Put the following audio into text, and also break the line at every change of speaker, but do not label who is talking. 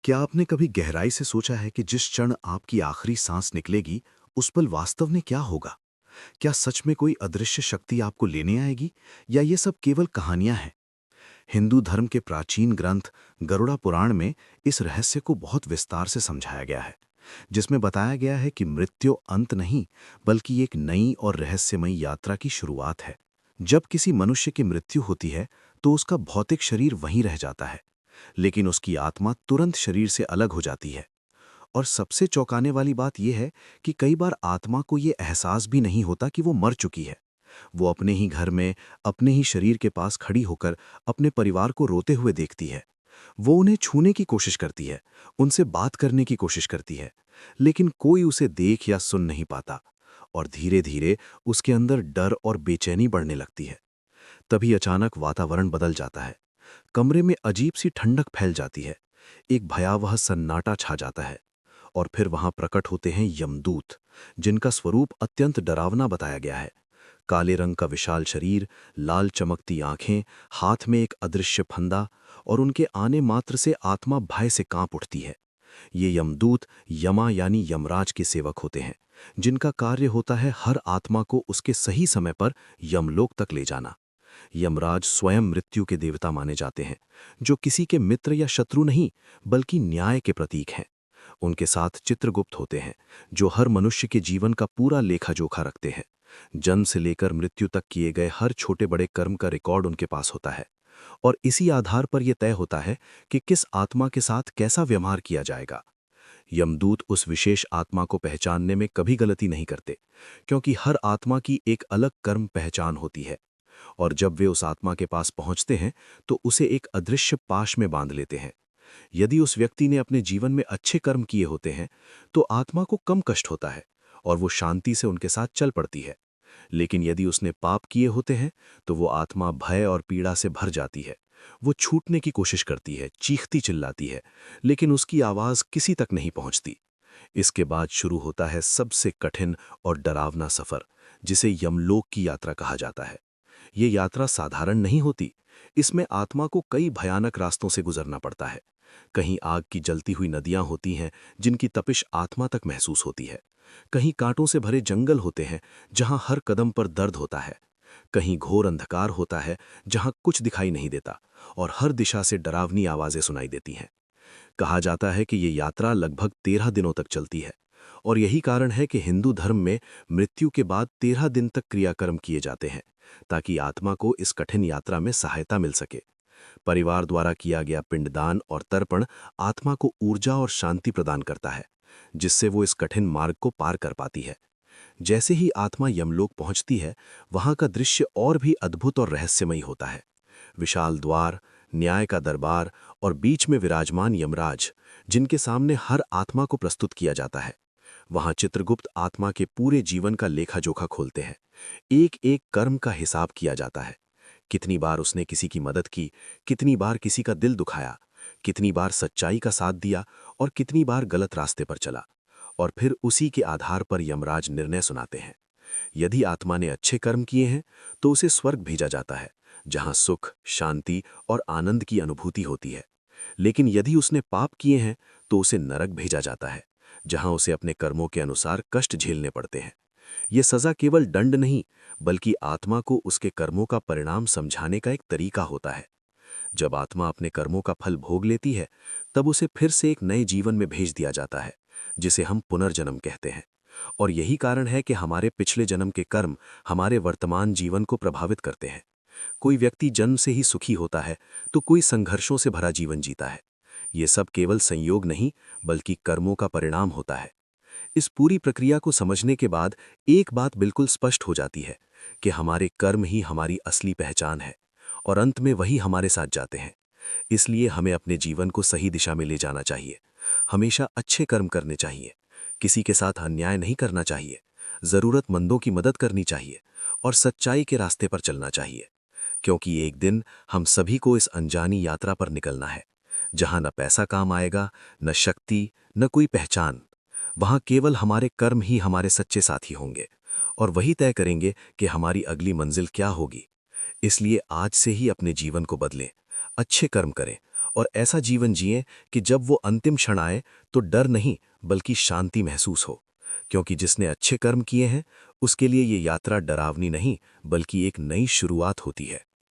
क्या आपने कभी गहराई से सोचा है कि जिस क्षण आपकी आखिरी सांस निकलेगी, उस पल वास्तव में क्या होगा? क्या सच में कोई अदृश्य शक्ति आपको लेने आएगी, या ये सब केवल कहानियां हैं? हिंदू धर्म के प्राचीन ग्रंथ गरुड़ा पुराण में इस रहस्य को बहुत विस्तार से समझाया गया है, जिसमें बताया गया है कि मृत्यु अंत नहीं, बल्कि एक नई और रहस्यमयी यात्रा की शुरुआत है। जब किसी मनुष्य की मृत्यु होती है, तो उसका भौतिक शरीर वहीं रह जाता है, लेकिन उसकी आत्मा तुरंत शरीर से अलग हो जाती है। और सबसे चौंकाने वाली बात यह है कि कई बार आत्मा को ये एहसास भी नहीं होता कि वो मर चुकी है। वो अपने ही घर में, अपने ही शरीर के पास खड़ी होकर अपने परिवार को रोते हुए देखती है। वो उन्हें छूने की कोशिश करती है, उनसे बात करने की कोशिश करती है, लेकिन कोई उसे देख या सुन नहीं पाता। और धीरे धीरे उसके अंदर डर और बेचैनी बढ़ने लगती है। तभी अचानक वातावरण बदल जाता है। कमरे में अजीब सी ठंडक फैल जाती है। एक भयावह सन्नाटा छा जाता है। और फिर वहां प्रकट होते हैं यमदूत, जिनका स्वरूप अत्यंत डरावना बताया गया है। काले रंग का विशाल शरीर, लाल चमकती आंखें, हाथ में एक अदृश्य फंदा, और उनके आने मात्र से आत्मा भय से कांप उठती है। ये यमदूत यमा यानी यमराज के सेवक होते हैं, जिनका कार्य होता है हर आत्मा को उसके सही समय पर यमलोक तक ले जाना। यमराज स्वयं मृत्यु के देवता माने जाते हैं, जो किसी के मित्र या शत्रु नहीं, बल्कि न्याय के प्रतीक हैं। उनके साथ चित्रगुप्त होते हैं, जो हर मनुष्य के जीवन का पूरा लेखा जोखा रखते हैं। जन्म से लेकर मृत्यु तक किए गए हर छोटे बड़े कर्म का रिकॉर्ड उनके पास होता है। और इसी आधार पर यह तय होता है कि किस आत्मा के साथ कैसा व्यवहार किया जाएगा। यमदूत उस विशेष आत्मा को पहचानने में कभी गलती नहीं करते, क्योंकि हर आत्मा की एक अलग कर्म पहचान होती है। और जब वे उस आत्मा के पास पहुंचते हैं, तो उसे एक अदृश्य पाश में बांध लेते हैं। यदि उस व्यक्ति ने अपने जीवन में अच्छे कर्म किए होते हैं, तो आत्मा को कम कष्ट होता है और वो शांति से उनके साथ चल पड़ती है। लेकिन यदि उसने पाप किए होते हैं, तो वो आत्मा भय और पीड़ा से भर जाती है। वो छूटने की कोशिश करती है, चीखती चिल्लाती है, लेकिन उसकी आवाज किसी तक नहीं पहुंचती। इसके बाद शुरू होता है सबसे कठिन और डरावना सफर, जिसे यमलोक की यात्रा कहा जाता है। ये यात्रा साधारण नहीं होती। इसमें आत्मा को कई भयानक रास्तों से गुजरना पड़ता है। कहीं आग की जलती हुई नदियां होती हैं, जिनकी तपिश आत्मा तक महसूस होती है। कहीं कांटों से भरे जंगल होते हैं, जहां हर कदम पर दर्द होता है। कहीं घोर अंधकार होता है, जहां कुछ दिखाई नहीं देता, और हर दिशा से डरावनी आवाजें सुनाई देती हैं। कहा जाता है कि ये यात्रा लगभग 13 दिनों तक चलती है। और यही कारण है कि हिंदू धर्म में मृत्यु के बाद 13 दिन तक क्रियाकर्म किए जाते हैं, ताकि आत्मा को इस कठिन यात्रा में सहायता मिल सके। परिवार द्वारा किया गया पिंडदान और तर्पण आत्मा को ऊर्जा और शांति प्रदान करता है, जिससे वो इस कठिन मार्ग को पार कर पाती है। जैसे ही आत्मा यमलोक पहुंचती है, वहां का दृश्य और भी अद्भुत और रहस्यमयी होता है। विशाल द्वार, न्याय का दरबार, और बीच में विराजमान यमराज, जिनके सामने हर आत्मा को प्रस्तुत किया जाता है। वहां चित्रगुप्त आत्मा के पूरे जीवन का लेखा जोखा खोलते हैं। एक एक कर्म का हिसाब किया जाता है। कितनी बार उसने किसी की मदद की, कितनी बार किसी का दिल दुखाया, कितनी बार सच्चाई का साथ दिया, और कितनी बार गलत रास्ते पर चला। और फिर उसी के आधार पर यमराज निर्णय सुनाते हैं। यदि आत्मा ने अच्छे कर्म किए हैं, तो उसे स्वर्ग भेजा जाता है, जहां सुख, शांति और आनंद की अनुभूति होती है। लेकिन यदि उसने पाप किए हैं, तो उसे नरक भेजा जाता है, जहां उसे अपने कर्मों के अनुसार कष्ट झेलने पड़ते हैं। ये सजा केवल दंड नहीं, बल्कि आत्मा को उसके कर्मों का परिणाम समझाने का एक तरीका होता है। जब आत्मा अपने कर्मों का फल भोग लेती है, तब उसे फिर से एक नए जीवन में भेज दिया जाता है, जिसे हम पुनर्जन्म कहते हैं। और यही कारण है कि हमारे पिछले जन्म के कर्म हमारे वर्तमान जीवन को प्रभावित करते हैं। कोई व्यक्ति जन्म से ही सुखी होता है, तो कोई संघर्षों से भरा जीवन जीता है। ये सब केवल संयोग नहीं, बल्कि कर्मों का परिणाम होता है। इस पूरी प्रक्रिया को समझने के बाद एक बात बिल्कुल स्पष्ट हो जाती है कि हमारे कर्म ही हमारी असली पहचान है, और अंत में वही हमारे साथ जाते हैं। इसलिए हमें अपने जीवन को सही दिशा में ले जाना चाहिए। हमेशा अच्छे कर्म करने चाहिए, किसी के साथ अन्याय नहीं करना चाहिए, जरूरतमंदों की मदद करनी चाहिए, और सच्चाई के रास्ते पर चलना चाहिए। क्योंकि एक दिन हम सभी को इस अनजानी यात्रा पर निकलना है, जहां न पैसा काम आएगा, न शक्ति, न कोई पहचान। वहां केवल हमारे कर्म ही हमारे सच्चे साथी होंगे, और वही तय करेंगे कि हमारी अगली मंजिल क्या होगी। इसलिए आज से ही अपने जीवन को बदलें, अच्छे कर्म करें, और ऐसा जीवन जिएं कि जब वो अंतिम क्षण आए तो डर नहीं बल्कि शांति महसूस हो, क्योंकि जिसने अच्छे कर्म किए हैं उसके लिए ये यात्रा डरावनी नहीं बल्कि एक नई शुरुआत होती है।